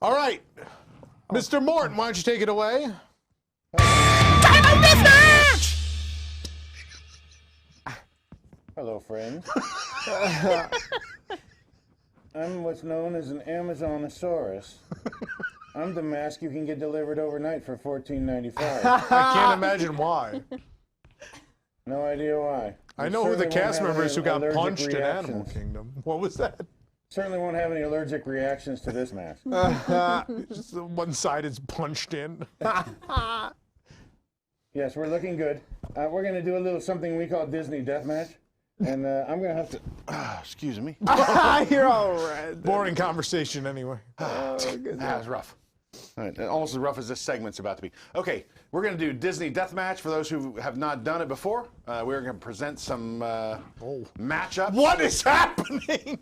All right. Mr. Morton, why don't you take it away? Dino Deathmatch! Hello, friends. I'm what's known as an Amazonosaurus. I'm the mask you can get delivered overnight for $14.95. I can't imagine why. No idea why. I You know who the certainly won't cast have members any who got allergic punched in Animal reactions. Kingdom. What was that? Certainly won't have any allergic reactions to this mask. Just the one side is punched in. Yes, we're looking good. We're going to do a little something we call Disney Deathmatch. And I'm going to have to... excuse me. You're all right. Boring conversation anyway. That was rough. All right, almost as rough as this segment's about to be. Okay, we're going to do Disney Deathmatch for those who have not done it before. We're going to present some matchups. What is happening?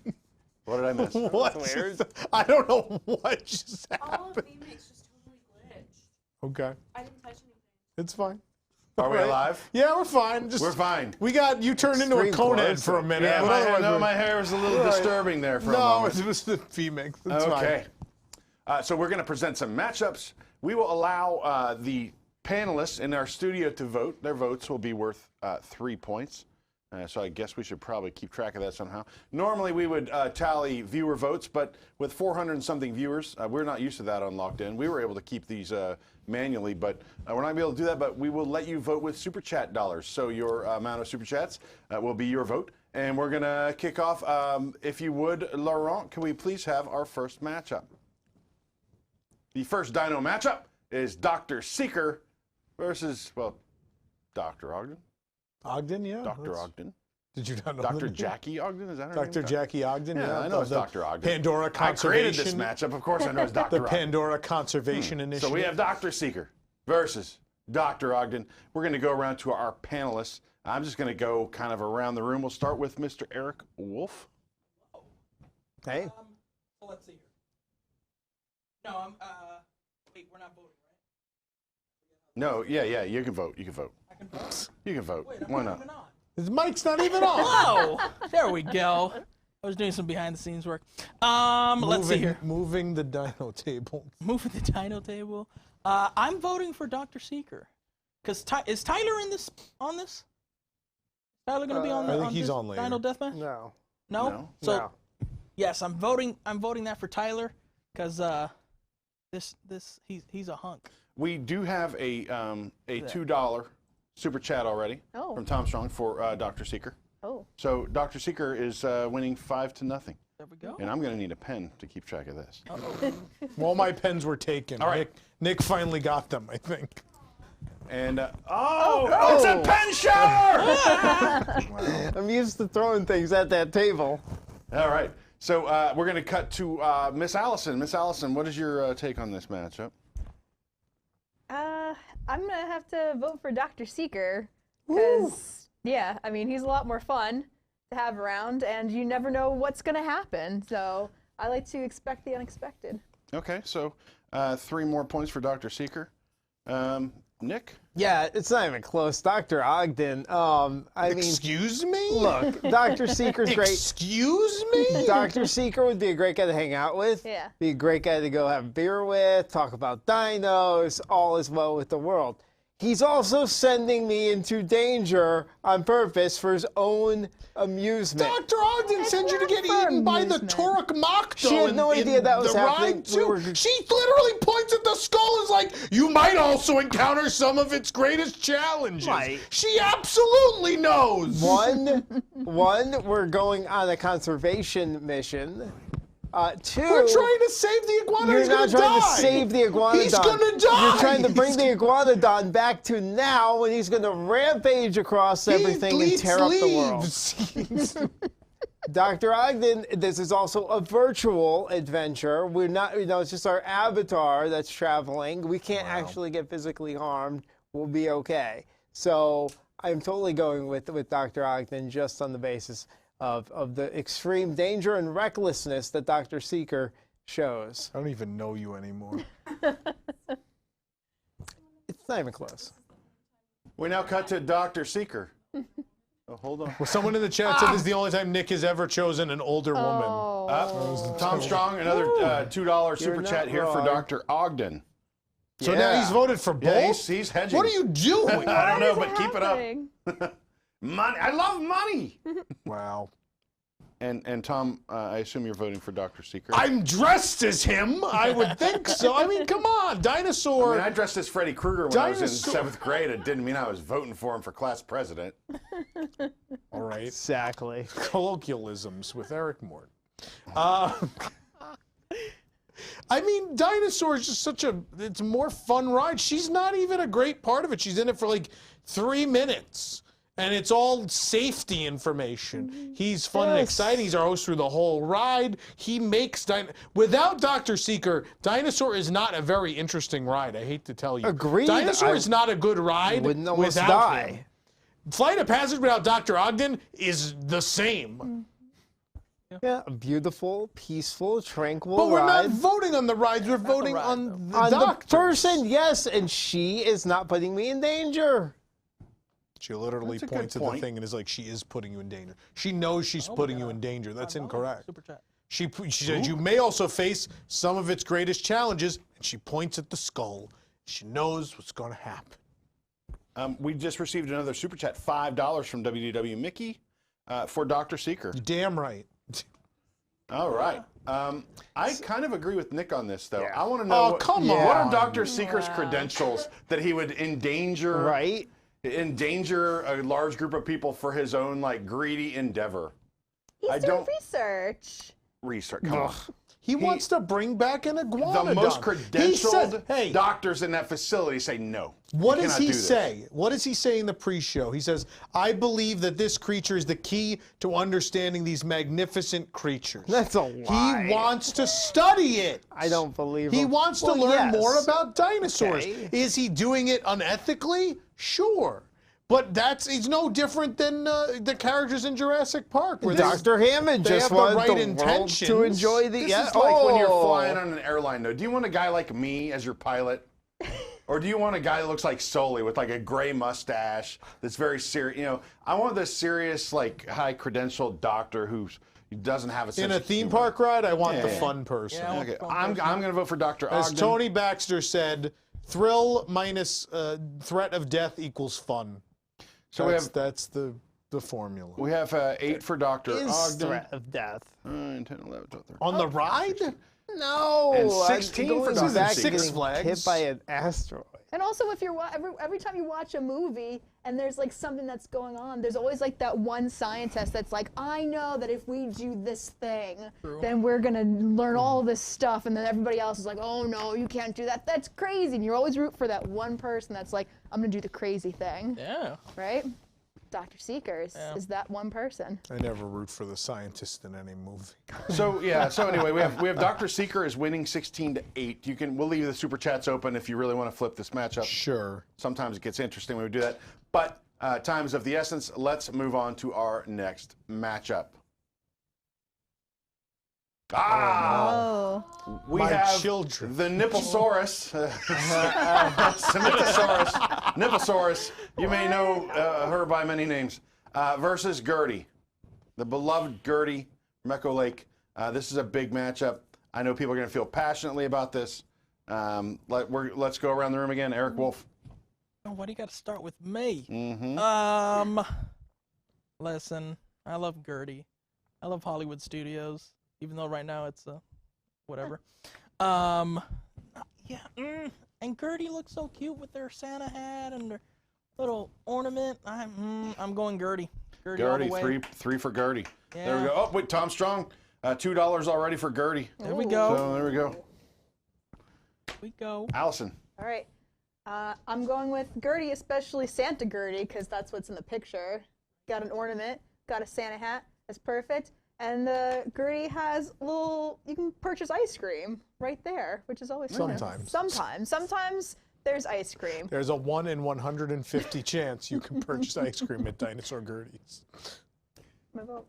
What did I miss? What? I don't know what just All of happened. VMix just totally glitched. Okay, I didn't touch anything. it's fine. Are we Right. alive? Yeah, we're fine. Just, We're fine. We got you turned into a Extreme conehead close. for a minute. Yeah, but otherwise we're- my hair was a little Right. disturbing there for a No, moment. it was the VMix. It's Okay. So we're going to present some matchups. We will allow the panelists in our studio to vote. Their votes will be worth 3 points. So I guess we should probably keep track of that somehow. Normally we would tally viewer votes, but with 400 and something viewers, we're not used to that on Locked In. We were able to keep these manually, but we're not going to be able to do that, but we will let you vote with Super Chat dollars. So your amount of Super Chats will be your vote. And we're going to kick off. If you would, Laurent, can we please have our first matchup? The first Dino matchup is Dr. Seeker versus, well, Dr. Ogden. Ogden, yeah. Dr. Ogden. Did you not know Dr. the name? Jackie Ogden, is that her name? Dr. Jackie Ogden, Yeah, yeah. I know it's the Dr. Ogden. Pandora I created Conservation. this matchup, of course I know it's Dr. The Ogden. Pandora Conservation Initiative. So we have Dr. Seeker versus Dr. Ogden. We're going to go around to our panelists. I'm just going to go kind of around the room. We'll start with Mr. Eric Wolf. Hey. So let's see here. No, wait, we're not voting, right? No, yeah, you can vote. You can vote. I can vote. You can vote. Wait, I'm Why not not? even on. His mic's not even on. Oh, there we go. I was doing some behind the scenes work. Let's see here. Moving the dino table. Moving the Dino table. I'm voting for Dr. Seeker. Because is Tyler in this? On this? Tyler going to be on the? I think he's this on later. Dino Deathmatch? No. No. No. So No. yes, I'm voting that for Tyler because he's a hunk. We do have a $2 super chat already from Tom Strong for Dr. Seeker. Oh. So Dr. Seeker is winning 5-0. There we go. And I'm going to need a pen to keep track of this. Well, my pens were taken. All right. Nick finally got them, I think. And, it's a pen shower! I'm used to throwing things at that table. All right. So we're going to cut to Miss Allison. Miss Allison, what is your take on this matchup? I'm going to have to vote for Dr. Seeker because, yeah, I mean, he's a lot more fun to have around, and you never know what's going to happen. So I like to expect the unexpected. Okay, so 3 more points for Dr. Seeker. Nick? Yeah, it's not even close. Dr. Ogden, I mean, Excuse me? look, Dr. Seeker's great. Excuse me? Dr. Seeker would be a great guy to hang out with. Yeah. Be a great guy to go have beer with, talk about dinos, all is well with the world. He's also sending me into danger on purpose for his own amusement. Dr. Ogden It's sent you to not get for eaten by the amusement. Turok Makto. She had no idea that was the happening. Ride too. We were- She literally points at the skull and is like, you might also encounter some of its greatest challenges. Right. She absolutely knows. One, we're going on a conservation mission. 2, We're trying to save the iguana. you're He's not gonna trying die. to save the iguanodon. He's gonna die. You're trying to bring the iguanodon back to now when he's going to rampage across everything and tear up the world. Dr. Ogden, this is also a virtual adventure. We're not, it's just our avatar that's traveling. We can't actually get physically harmed. We'll be okay. So I'm totally going with Dr. Ogden just on the basis of the extreme danger and recklessness that Dr. Seeker shows. I don't even know you anymore. It's not even close. We now cut to Dr. Seeker. Oh, hold on. Well, someone in the chat said this is the only time Nick has ever chosen an older woman. Oh. Tom Strong, another $2 super not chat here for wrong. Dr. Ogden. So now he's voted for both? Yeah, he's hedging. What are you doing? I don't know, What but is keep it up. happening? Money. I love money. Wow. And Tom, I assume you're voting for Dr. Seeker. I'm dressed as him. I would think so. I mean, come on, Dinosaur. I dressed as Freddy Krueger when I was in Dinosaur. 7th grade. It didn't mean I was voting for him for class president. All right. Exactly. Colloquialisms with Eric Mort. I mean, Dinosaur is just such it's a more fun ride. She's not even a great part of it. She's in it for like 3 minutes. And it's all safety information. He's fun and exciting. He's our host through the whole ride. He makes without Dr. Seeker, Dinosaur is not a very interesting ride. I hate to tell you. Agreed. Dinosaur is not a good ride Wouldn't almost without die. him. Flight of Passage without Dr. Ogden is the same. Yeah, a beautiful, peaceful, tranquil But we're ride. not voting on the rides. We're voting ride, on the On doctors. the person, yes, and she is not putting me in danger. She literally That's a good points at the point. thing and is like, she is putting you in danger. She knows she's putting you in danger. That's incorrect. Super chat. She said, you may also face some of its greatest challenges, and she points at the skull. She knows what's going to happen. We just received another super chat, $5 from WDW Mickey for Dr. Seeker. You're damn right. All right. I kind of agree with Nick on this, though. Yeah. I want to know Oh, come what on. are Dr. Seeker's credentials that he would endanger Right? a large group of people for his own like greedy endeavor? He's I doing don't research. research. Come on. He wants to bring back an iguana. The most He says, credentialed hey, doctors in that facility say no. what you does cannot he do this. say? What does he say in the pre-show? He says, I believe that this creature is the key to understanding these magnificent creatures. That's a lie. He wants to study it. I don't believe He him. wants to Well, learn yes. more about dinosaurs. Okay. Is he doing it unethically? Sure. But he's no different than the characters in Jurassic Park. Where Dr. Hammond they just have the wanted right the world intentions. to enjoy the. This is like when you're flying on an airline, though. Do you want a guy like me as your pilot? Or do you want a guy that looks like Sully with like a gray mustache that's very serious? You know, I want this serious, like high-credentialed doctor who doesn't have a sense in a of theme humor. park ride, I want the Yeah. fun person. Yeah, I want Okay, the fun I'm person. going to vote for Dr. As Ogden. Tony Baxter said, thrill minus threat of death equals fun. So That's the formula. we have 8 for Dr. Is Ogden. threat of death. 9, 10, 11, 12, 13. On the ride? No. And I'm 16 going for Dr. back Seeker. getting Six Flags. hit by an asteroid. And also, if you're every time you watch a movie and there's like something that's going on, there's always like that one scientist that's like, I know that if we do this thing, then we're gonna learn all this stuff, and then everybody else is like, oh no, you can't do that. That's crazy. And you always root for that one person that's like, I'm gonna do the crazy thing, Yeah. right? Dr. Seeker is that one person. I never root for the scientist in any movie. So anyway, we have Dr. Seeker is winning 16-8. We'll leave the super chats open if you really want to flip this matchup. Sure. Sometimes it gets interesting when we do that. But time is of the essence. Let's move on to our next matchup. Oh. We My have children. the Nipplesaurus. Nipplesaurus. You may know her by many names. Versus Gertie, the beloved Gertie from Echo Lake. This is a big matchup. I know people are going to feel passionately about this. Let's go around the room again. Eric Wolf. Oh, why do you got to start with me? Mm-hmm. Listen, I love Gertie. I love Hollywood Studios, even though right now it's whatever. Yeah. And Gertie looks so cute with their Santa hat and their little ornament. I'm going Gertie. Gertie all the Gertie, way. three for Gertie. Yeah. There we go. Oh, wait, Tom Strong, $2 already for Gertie. There we go. So there we go. We go. Allison. All right. I'm going with Gertie, especially Santa Gertie, because that's what's in the picture. Got an ornament, got a Santa hat. That's perfect. And Gertie has you can purchase ice cream right there, which is always fun. Sometimes there's ice cream. There's a 1 in 150 chance you can purchase ice cream at Dinosaur Gertie's. My vote.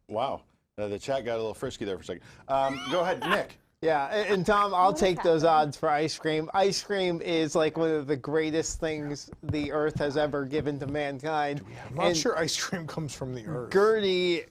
Wow. The chat got a little frisky there for a second. Go ahead, Nick. Yeah, and Tom, I'll take those odds for ice cream. Ice cream is like one of the greatest things the earth has ever given to mankind. I'm not sure ice cream comes from the earth. Gertie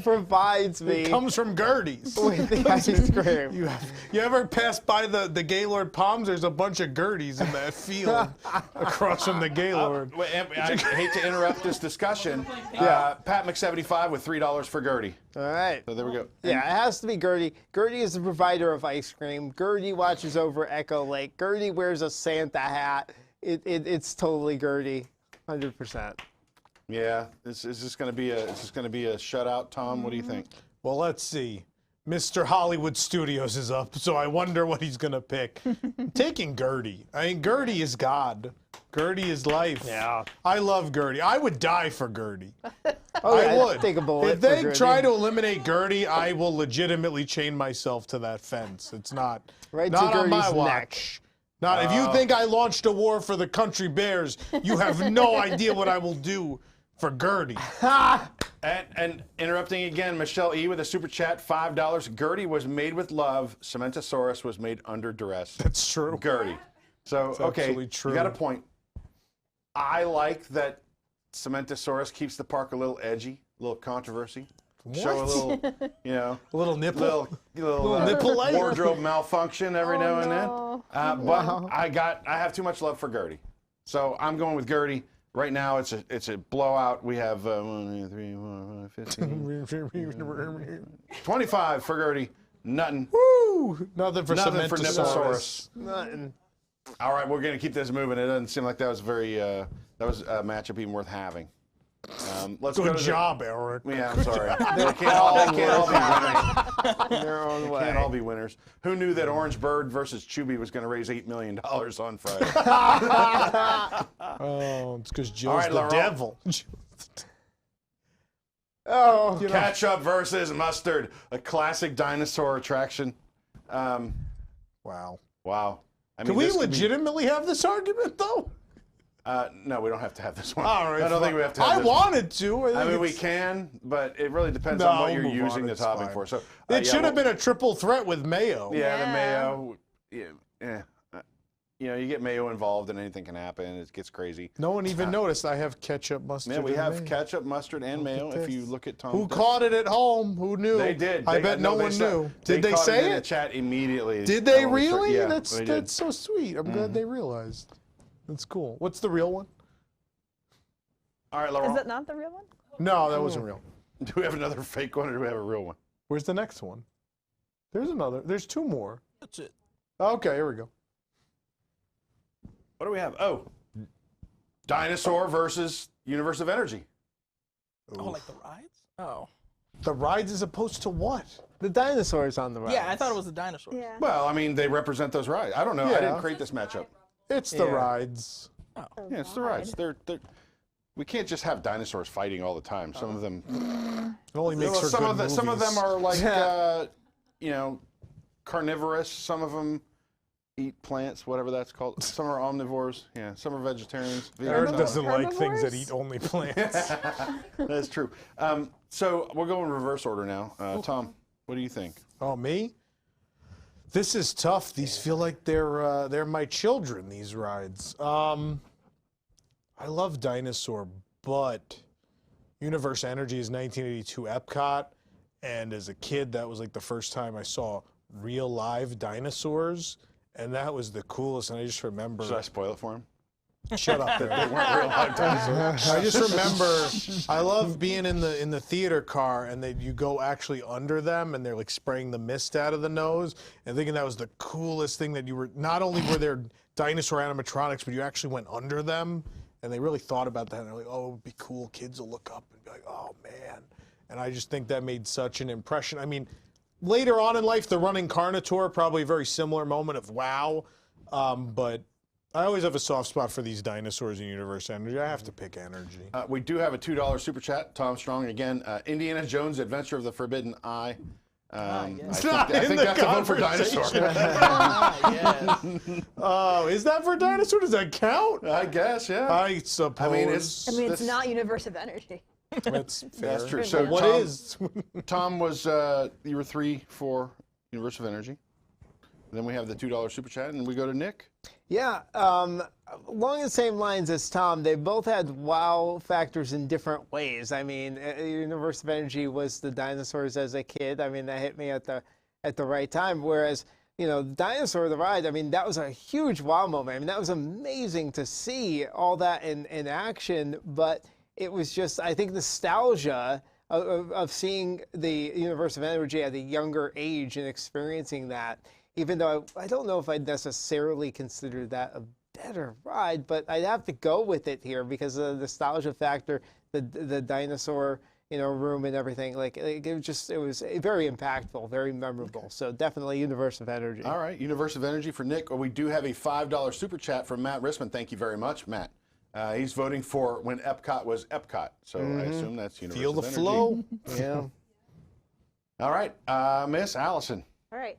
provides me It comes from Gertie's. with the ice cream. You ever pass by the Gaylord Palms? There's a bunch of Gerties in that field across from the Gaylord. I hate to interrupt this discussion. Pat Mc75 with $3 for Gertie. All right. So there we go. Yeah, it has to be Gertie. Gertie is the provider of ice cream. Gertie watches over Echo Lake. Gertie wears a Santa hat. It's totally Gertie, 100%. Yeah, is this going to be a shutout, Tom? What do you think? Well, let's see. Mr. Hollywood Studios is up, so I wonder what he's going to pick. I'm taking Gertie. I mean, Gertie is God. Gertie is life. Yeah. I love Gertie. I would die for Gertie. Oh, yeah, I would. take a bullet If they for Gertie. try to eliminate Gertie, I will legitimately chain myself to that fence. It's not Right to not on my Gertie's watch. Not if you think I launched a war for the country bears, you have no idea what I will do for Gertie. And interrupting again, Michelle E. with a super chat, $5. Gertie was made with love. Cementosaurus was made under duress. That's true. Gertie. So, okay, absolutely true. you got a point. I like that Cementosaurus keeps the park a little edgy, a little controversy. Show a little, A little nipple. little nipple light. wardrobe malfunction every now and no. then. But I have too much love for Gertie. So I'm going with Gertie. Right now, it's a blowout. We have 1, 2, 3, 4, 5, 15, 25 for Gertie. Nothing. Woo! Nothing for Nothing for Cementosaurus. Nothing. All right, we're going to keep this moving. It doesn't seem like that was a matchup even worth having. Let's go Good to job, Eric. Yeah, I'm sorry. They can't all be winners. Their own way. Can't all be winners. Who knew that Orange Bird versus Chubby was going to raise $8 million on Friday? Oh, it's because Jill's All right, the Laurent. devil. Oh, Ketchup versus Mustard, a classic dinosaur attraction. Wow. Wow. I mean, Can we this could be- legitimately have this argument, though? No, we don't have to have this one. All right. I don't think we have to have I this one. wanted to. I think mean, we it's- can, but it really depends No, on what you're move on, using the it's topping fine. for. So It should have well, been a triple threat with mayo. Yeah, the Yeah. mayo. Yeah. You get mayo involved and anything can happen. It gets crazy. No one even noticed I have ketchup, mustard. Yeah, we and have mayo. ketchup, mustard, and mayo. If you this. look at Tom. Who caught it at home? Who knew? They did. I They- bet no they one said- knew. Did they caught say in the it? chat immediately. Did they when we started- really? Yeah, that's they did. that's so sweet. I'm glad they realized. That's cool. What's the real one? All right, Is Laurent. that not the real one? No, that wasn't real. Do we have another fake one or do we have a real one? Where's the next one? There's another. There's two more. That's it. Okay, here we go. What do we have? Oh, Dinosaur versus Universe of Energy. Oh, like the rides? Oh. The rides as opposed to what? the dinosaurs on the right. Yeah, I thought it was the dinosaurs. Yeah. Well, I mean, they represent those rides. I don't know. I Yeah. didn't create this matchup. It's the Yeah. rides. Yeah, it's the rides. They're we can't just have dinosaurs fighting all the time. Some of them. It only makes for some good of them movies. are like carnivorous. Some of them eat plants, whatever that's called. Some are omnivores. Yeah, some are vegetarians. Eric vegans. doesn't like things that Herbivores? eat only plants. That's true. So we'll go in reverse order now. Tom, what do you think? Oh, me? This is tough. These feel like they're my children, these rides. I love Dinosaur, but Universe Energy is 1982 Epcot, and as a kid, that was like the first time I saw real live dinosaurs, and that was the coolest, and I just remember... Should I spoil it for him? Shut up, They Eric. weren't real live dinosaurs. I just remember, I love being in the theater car and then you go actually under them and they're like spraying the mist out of the nose and thinking that was the coolest thing that you were, not only were there dinosaur animatronics, but you actually went under them and they really thought about that and they're like, oh, it would be cool. Kids will look up and be like, oh man. And I just think that made such an impression. I mean, later on in life, the running Carnotaur, probably a very similar moment of wow, but I always have a soft spot for these dinosaurs in Universe Energy. I have to pick Energy. We do have a $2 super chat. Tom Strong again. Indiana Jones: Adventure of the Forbidden Eye. yes. I think that's a vote for Dinosaur. Yes. Oh, is that for dinosaur? Does that count? I guess, yeah. I suppose. I mean, it's It's not Universe of Energy. That's fair. That's true. So What Tom, is? Tom was you were 3 for Universe of Energy. Then we have the $2 super chat, and we go to Nick. Yeah, along the same lines as Tom, they both had wow factors in different ways. I mean, Universe of Energy was the dinosaurs as a kid. I mean, that hit me at the right time. Whereas, you know, Dinosaur the ride, I mean, that was a huge wow moment. I mean, that was amazing to see all that in action. But it was just, I think, nostalgia of seeing the Universe of Energy at a younger age and experiencing that. Even though I don't know if I'd necessarily consider that a better ride, but I'd have to go with it here because of the nostalgia factor, the dinosaur, you know, room and everything. Like it was very impactful, very memorable. So definitely Universe of Energy. All right, Universe of Energy for Nick. We do have a $5 super chat from Matt Rissman. Thank you very much, Matt. He's voting for when Epcot was Epcot. So I assume that's Universe Feel of the Energy. flow. Yeah. All right, Miss Allison. All right.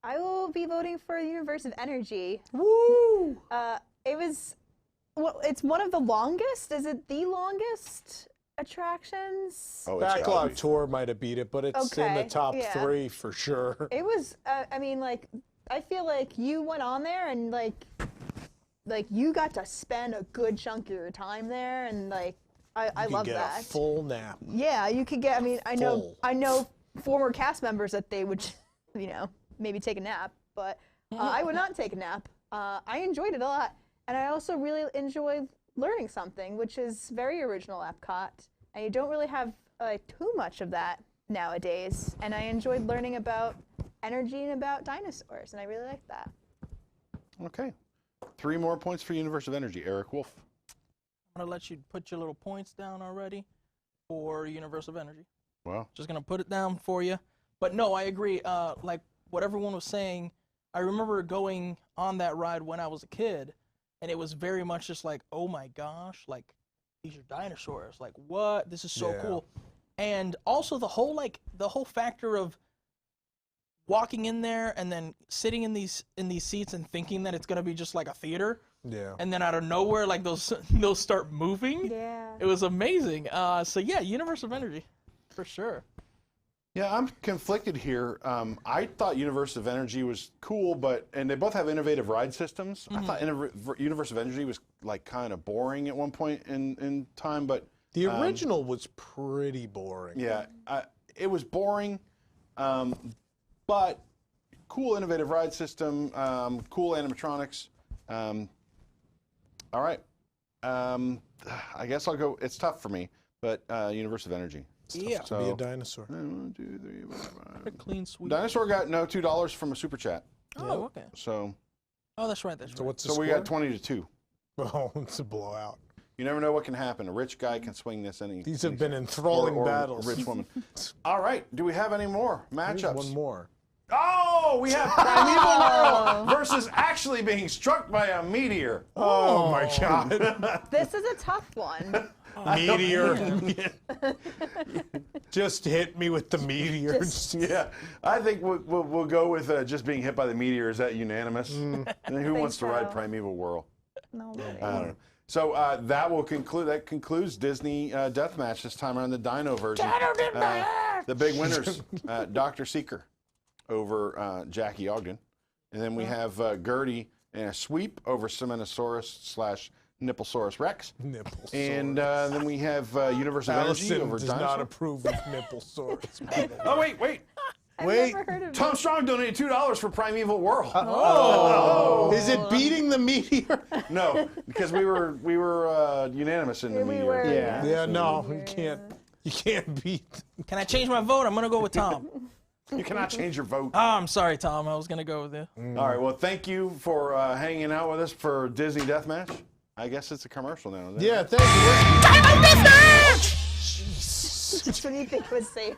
I will be voting for Universe of Energy. Woo! It was, well, it's one of the longest. Is it the longest attractions? Oh, it's gotta Backlog be. Tour might have beat it, but it's in the Okay, top yeah. 3 for sure. It was, I mean, like, I feel like you went on there and, like you got to spend a good chunk of your time there, and, like, I You love get that. a full nap. Yeah, you could get, I mean, I Full. know former cast members that they would, you know, maybe take a nap, but I would not take a nap. I enjoyed it a lot, and I also really enjoyed learning something, which is very original Epcot, and you don't really have too much of that nowadays, and I enjoyed learning about energy and about dinosaurs, and I really liked that. Okay. 3 more points for Universe of Energy. Eric Wolf. I'm gonna let you put your little points down already for Universe of Energy. Wow. Just gonna put it down for you. But no, I agree. Like what everyone was saying, I remember going on that ride when I was a kid, and it was very much just like, oh my gosh, like these are dinosaurs. Like what? This is so Yeah. cool. And also the whole factor of walking in there and then sitting in these seats and thinking that it's gonna be just like a theater. Yeah. And then out of nowhere, like those start moving. Yeah. It was amazing. So yeah, Universe of Energy, for sure. Yeah, I'm conflicted here. I thought Universe of Energy was cool, and they both have innovative ride systems. I thought Universe of Energy was like kind of boring at one point in time, but The original was pretty boring. yeah, it was boring, but cool innovative ride system, cool animatronics. All right, I guess I'll go. It's tough for me, but Universe of Energy. Yeah. To be a dinosaur. 1, 2, 3, 4, 5. A clean sweep. Dinosaur got no $2 from a super chat. Oh, okay. So Oh, that's right. That's So right. what's the we score? got 20-2. Oh, it's a blowout. You never know what can happen. A rich guy can swing this any. These have been enthralling or battles. A rich woman. All right. Do we have any more Here's matchups? one more. Oh, we have Primeval World versus actually being struck by a meteor. Oh my God. This is a tough one. Meteor. Just hit me with the meteor. Yeah, I think we'll go with just being hit by the meteor. Is that unanimous? And then who think wants to ride so. Primeval World? No, I don't know. So that concludes Disney Deathmatch this time around, the Dino version. The big winners, Dr. Seeker over Jackie Ogden. And then we have Gertie in a sweep over Semenosaurus / Nipplesaurus Rex. Nipplesaurus. And then we have Universe of Energy Allison over does Dinosaur. not approve of Nipplesaurus. by the way. Oh, wait. I've Wait. never heard of Tom it. Strong donated $2 for Primeval World. Is it beating the meteor? No, because we were unanimous in the We meteor. were, Yeah. Yeah, no, you can't. You can't beat. Can I change my vote? I'm gonna go with Tom. You cannot change your vote. Oh, I'm sorry, Tom. I was gonna go with you. All right. Well, thank you for hanging out with us for Disney Deathmatch. I guess it's a commercial now. Isn't it? Yeah, thank you. Just when you think it was safe.